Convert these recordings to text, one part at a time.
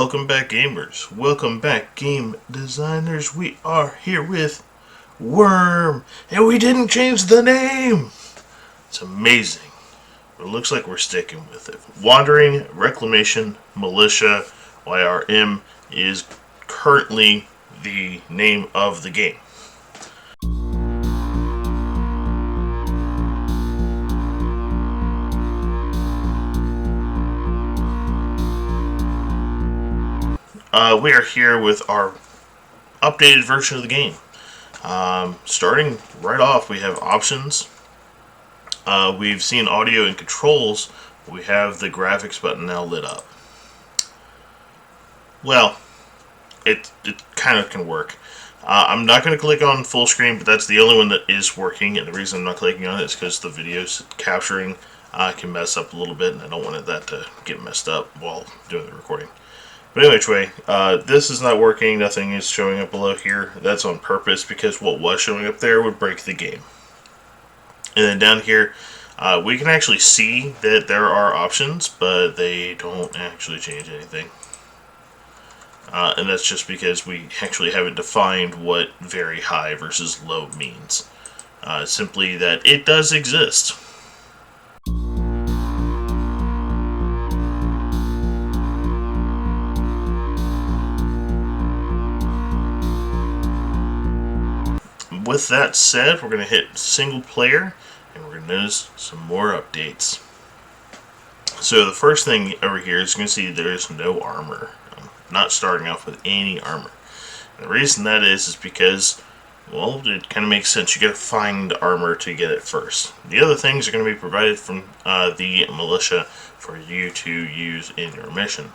Welcome back, gamers. Welcome back, game designers. We are here with Worm, and we didn't change the name. It's amazing. It looks like we're sticking with it. Wandering Reclamation Militia YRM is currently the name of the game. We are here with our updated version of the game. Starting right off, we have options. We've seen audio and controls. We have the graphics button now lit up. Well, it kind of can work. I'm not going to click on full screen, but that's the only one that is working. And the reason I'm not clicking on it is because the video's capturing can mess up a little bit, and I don't want that to get messed up while doing the recording. But anyway, this is not working. Nothing is showing up below here. That's on purpose because what was showing up there would break the game. And then down here, we can actually see that there are options, but they don't actually change anything. And that's just because we actually haven't defined what very high versus low means. Simply that it does exist. With that said, we're going to hit single player, and we're going to notice some more updates. So the first thing over here is going to see there's no armor. I'm not starting off with any armor. And the reason that is because, well, it kind of makes sense. You got to find armor to get it first. The other things are going to be provided from the militia for you to use in your mission.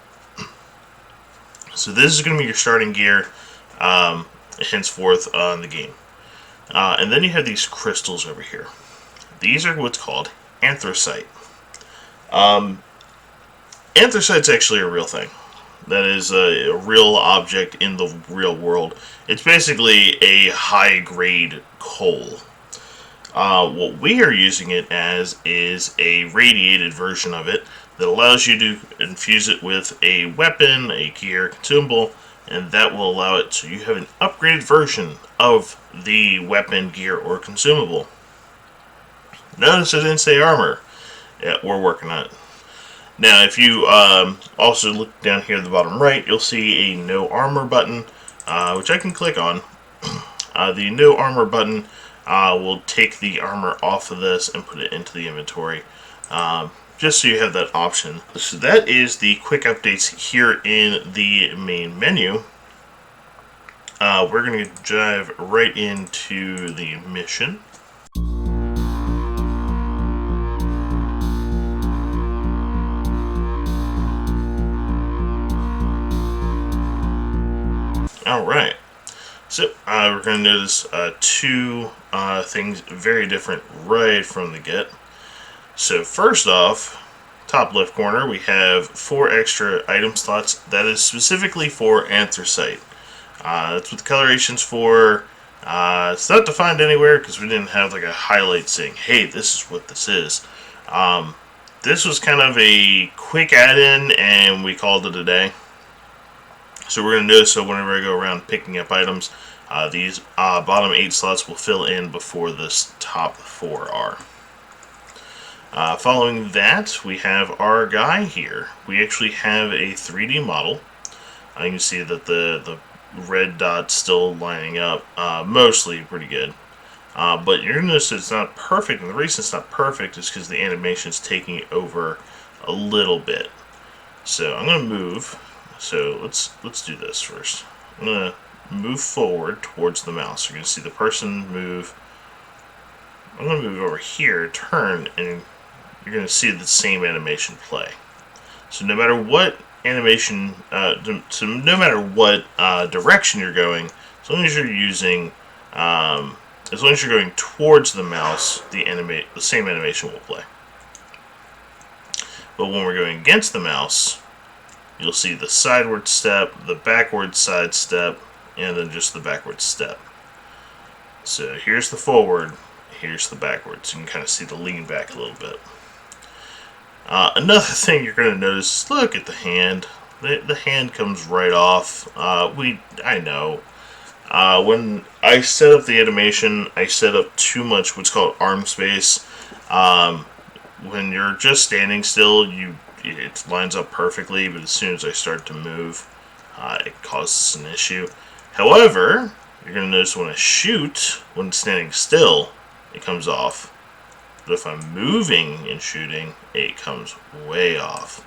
So this is going to be your starting gear, henceforth on the game. And then you have these crystals over here. These are what's called anthracite. Anthracite's actually a real thing. That is a real object in the real world. It's basically a high-grade coal. What we are using it as is a radiated version of it that allows you to infuse it with a weapon, a gear, consumable, and that will allow it so you have an upgraded version of the weapon, gear, or consumable. Notice it didn't say armor. Yeah, we're working on it. Now, if you also look down here at the bottom right, you'll see a no armor button, which I can click on. The no armor button will take the armor off of this and put it into the inventory. Just so you have that option. So that is the quick updates here in the main menu. We're going to dive right into the mission. Alright, so we're going to notice two things very different right from the get. So first off, top left corner, we have 4 extra item slots. That is specifically for anthracite. That's what the coloration's for. It's not defined anywhere because we didn't have like a highlight saying, hey, this is what this is. This was kind of a quick add-in and we called it a day. So we're going to notice, so whenever I go around picking up items, these bottom 8 slots will fill in before this top 4 are. Following that, we have our guy here. We actually have a 3D model. You can see that the red dot's still lining up, mostly pretty good. But you're going to notice it's not perfect, and the reason it's not perfect is because the animation's taking it over a little bit. So I'm going to move. So let's do this first. I'm going to move forward towards the mouse. You're going to see the person move. I'm going to move over here, turn, and you're going to see the same animation play. So no matter what animation, so no matter what direction you're going, as long as you're using, as long as you're going towards the mouse, the same animation will play. But when we're going against the mouse, you'll see the sideward step, the backward side step, and then just the backward step. So here's the forward, here's the backwards. You can kind of see the lean back a little bit. Another thing you're going to notice is look at the hand. the hand comes right off. I know. When I set up the animation, I set up too much what's called arm space. Um, when you're just standing still, it lines up perfectly, but as soon as I start to move, it causes an issue. However, you're going to notice when I shoot, when standing still, it comes off. But if I'm moving and shooting, it comes way off.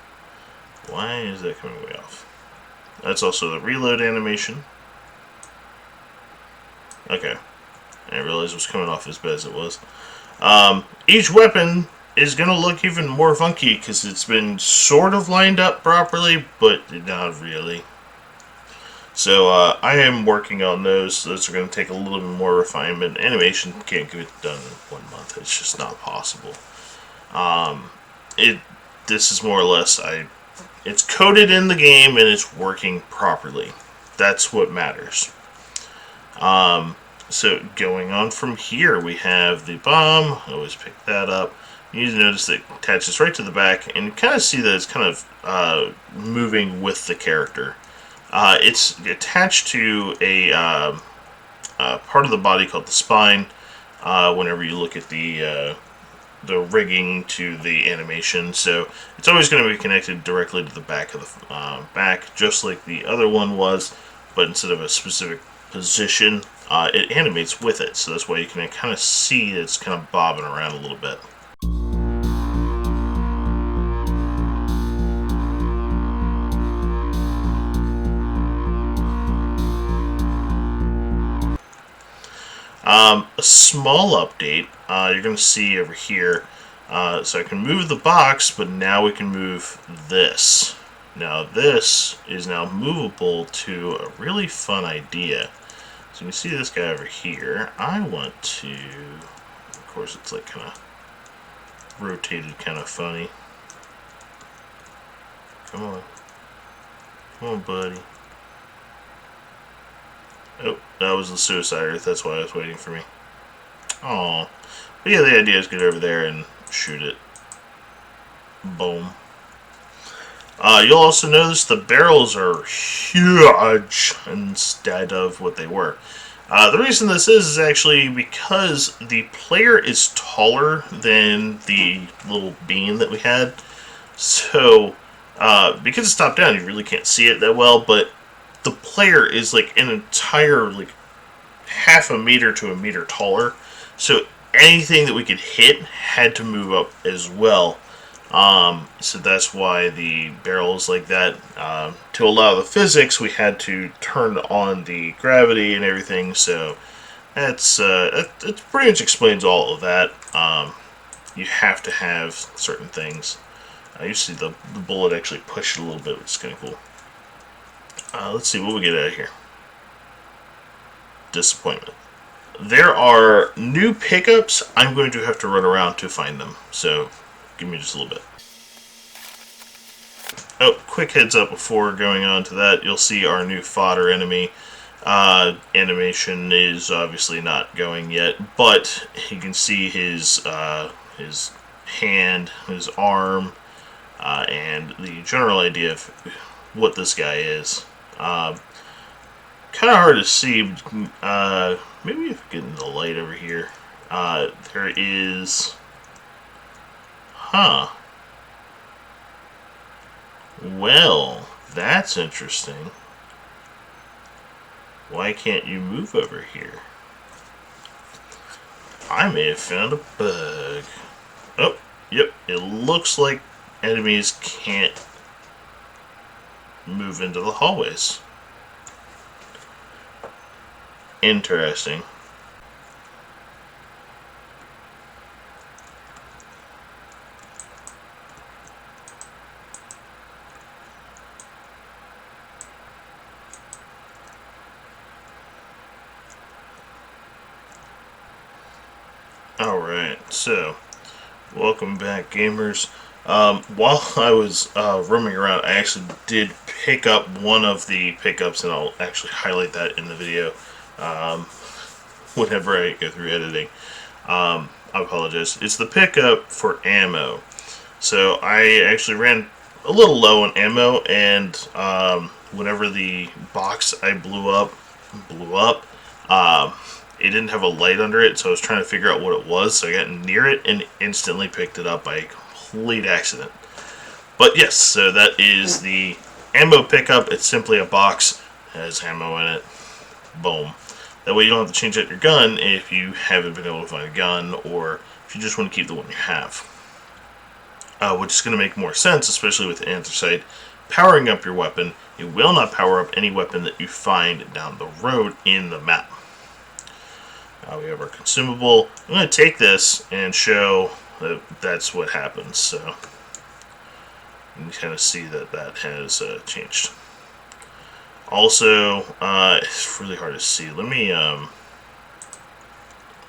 Why is that coming way off? That's also the reload animation. Okay. I didn't realize it was coming off as bad as it was. Each weapon is going to look even more funky because it's been sort of lined up properly, but not really. So I am working on those. Those are going to take a little bit more refinement. Animation can't get it done in 1 month. It's just not possible. This is more or less it's coded in the game and it's working properly. That's what matters. So going on from here, we have the bomb. I always pick that up. You need to notice that it attaches right to the back, and you kind of see that it's kind of moving with the character. It's attached to a part of the body called the spine. Whenever you look at the rigging to the animation, so it's always going to be connected directly to the back of the back, just like the other one was, but instead of a specific position, it animates with it. So that's why you can kind of see it's kind of bobbing around a little bit. A small update you're going to see over here. So I can move the box, but now we can move this. Now this is now movable to a really fun idea. So you can see this guy over here. I want to, of course it's like kind of rotated kind of funny. Come on. Come on, buddy. Oh, that was the Suicide Earth. That's why I was waiting for me. Aww. But yeah, the idea is get over there and shoot it. Boom. You'll also notice the barrels are huge instead of what they were. The reason this is actually because the player is taller than the little beam that we had. So, because it's top down, you really can't see it that well, but the player is like an entire, like, half a meter to a meter taller. So anything that we could hit had to move up as well. So that's why the barrel is like that. To allow the physics, we had to turn on the gravity and everything. So that's it pretty much explains all of that. You have to have certain things. You see the bullet actually push it a little bit, which is kind of cool. Let's see what we get out of here. Disappointment. There are new pickups. I'm going to have to run around to find them. So give me just a little bit. Oh, quick heads up before going on to that. You'll see our new fodder enemy. Animation is obviously not going yet, but you can see his hand, his arm, and the general idea of what this guy is. Kind of hard to see. Maybe if we get in the light over here. There is... Huh. Well, that's interesting. Why can't you move over here? I may have found a bug. Oh, yep. It looks like enemies can't move into the hallways. Interesting. Alright, so, welcome back, gamers. While I was roaming around, I actually did pick up one of the pickups, and I'll actually highlight that in the video whenever I go through editing. I apologize. It's the pickup for ammo. So I actually ran a little low on ammo, and whenever the box I blew up, it didn't have a light under it, so I was trying to figure out what it was, so I got near it and instantly picked it up by complete accident. But yes, so that is the ammo pickup. It's simply a box, has ammo in it. Boom. That way you don't have to change out your gun if you haven't been able to find a gun, or if you just want to keep the one you have. Which is going to make more sense, especially with anthracite. Powering up your weapon, it will not power up any weapon that you find down the road in the map. We have our consumable. I'm going to take this and show that that's what happens. So you can kind of see that that has changed. Also, it's really hard to see. Let me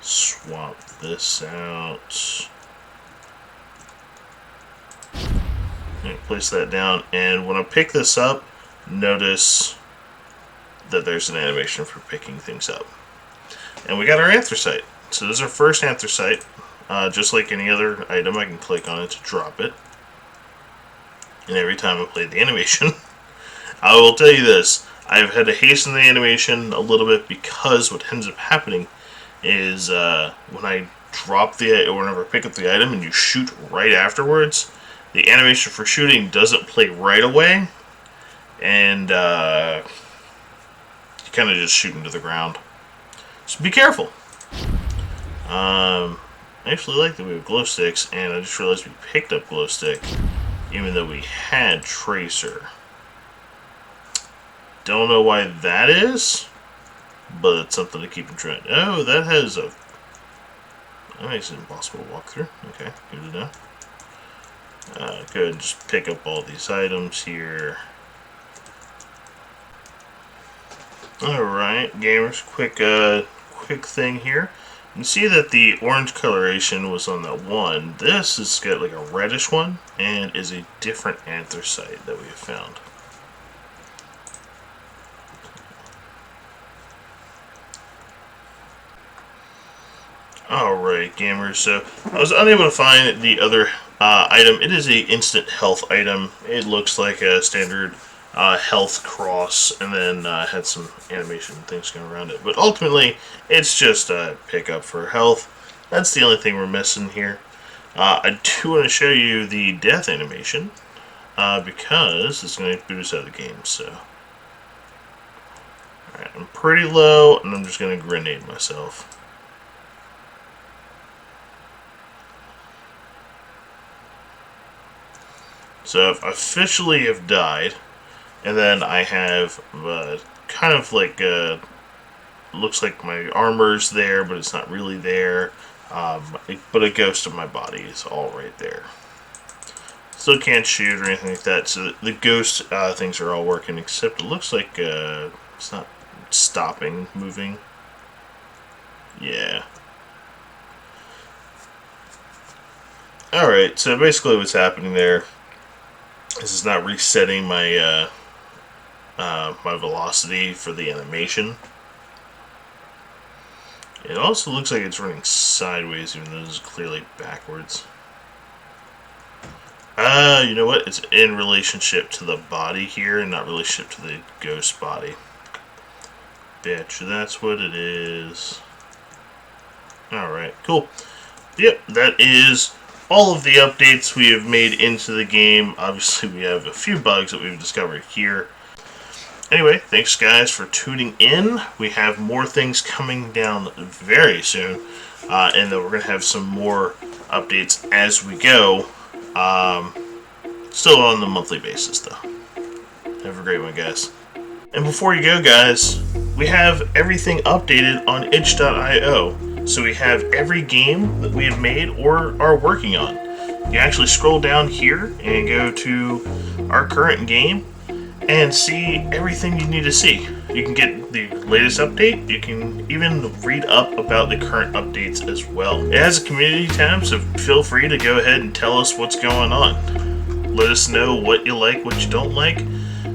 swap this out. Place that down, and when I pick this up, notice that there's an animation for picking things up. And we got our anthracite. So this is our first anthracite. Just like any other item, I can click on it to drop it. And every time I play the animation, I will tell you this, I've had to hasten the animation a little bit, because what ends up happening is when I drop whenever I pick up the item and you shoot right afterwards, the animation for shooting doesn't play right away, and you kind of just shoot into the ground. So be careful. I actually like that we have glow sticks, and I just realized we picked up glow stick, even though we had tracer. Don't know why that is, but it's something to keep in track. Oh, that has a... That makes it impossible to walk through. Okay, good to know. Go ahead and just pick up all these items here. Alright, gamers, quick thing here. You can see that the orange coloration was on that one. This has got like a reddish one, and is a different anthracite that we have found. Alright, gamers, so I was unable to find the other item. It is an instant health item. It looks like a standard health cross, and then had some animation things going around it. But ultimately, it's just a pickup for health. That's the only thing we're missing here. I do want to show you the death animation, because it's going to boot us out of the game. So, alright, I'm pretty low, and I'm just going to grenade myself. So I officially have died, and then I have kind of like looks like my armor's there, but it's not really there. But a ghost of my body is all right there. Still can't shoot or anything like that. So the ghost things are all working, except it looks like it's not stopping moving. Yeah. All right. So basically, what's happening there. This is not resetting my my velocity for the animation. It also looks like it's running sideways, even though this is clearly backwards. You know what? It's in relationship to the body here, and not relationship to the ghost body. Bitch, that's what it is. Alright, cool. Yep, that is all of the updates we have made into the game. Obviously, we have a few bugs that we've discovered here. Anyway, thanks guys for tuning in. We have more things coming down very soon, and then we're going to have some more updates as we go. Still on the monthly basis, though. Have a great one, guys. And before you go, guys, we have everything updated on itch.io. So we have every game that we have made or are working on. You actually scroll down here and go to our current game and see everything you need to see. You can get the latest update. You can even read up about the current updates as well. It has a community tab, so feel free to go ahead and tell us what's going on. Let us know what you like, what you don't like.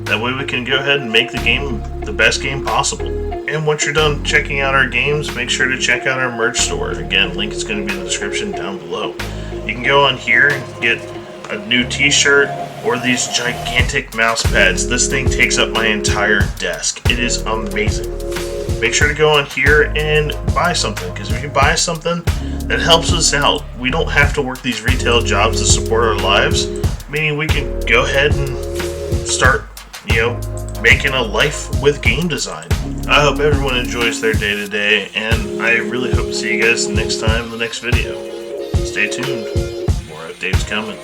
That way we can go ahead and make the game the best game possible. And once you're done checking out our games, make sure to check out our merch store. Again, link is going to be in the description down below. You can go on here and get a new t-shirt or these gigantic mouse pads. This thing takes up my entire desk. It is amazing. Make sure to go on here and buy something, because if you buy something, that helps us out. We don't have to work these retail jobs to support our lives, meaning we can go ahead and start, making a life with game design. I hope everyone enjoys their day to day, and I really hope to see you guys next time in the next video. Stay tuned. More updates coming.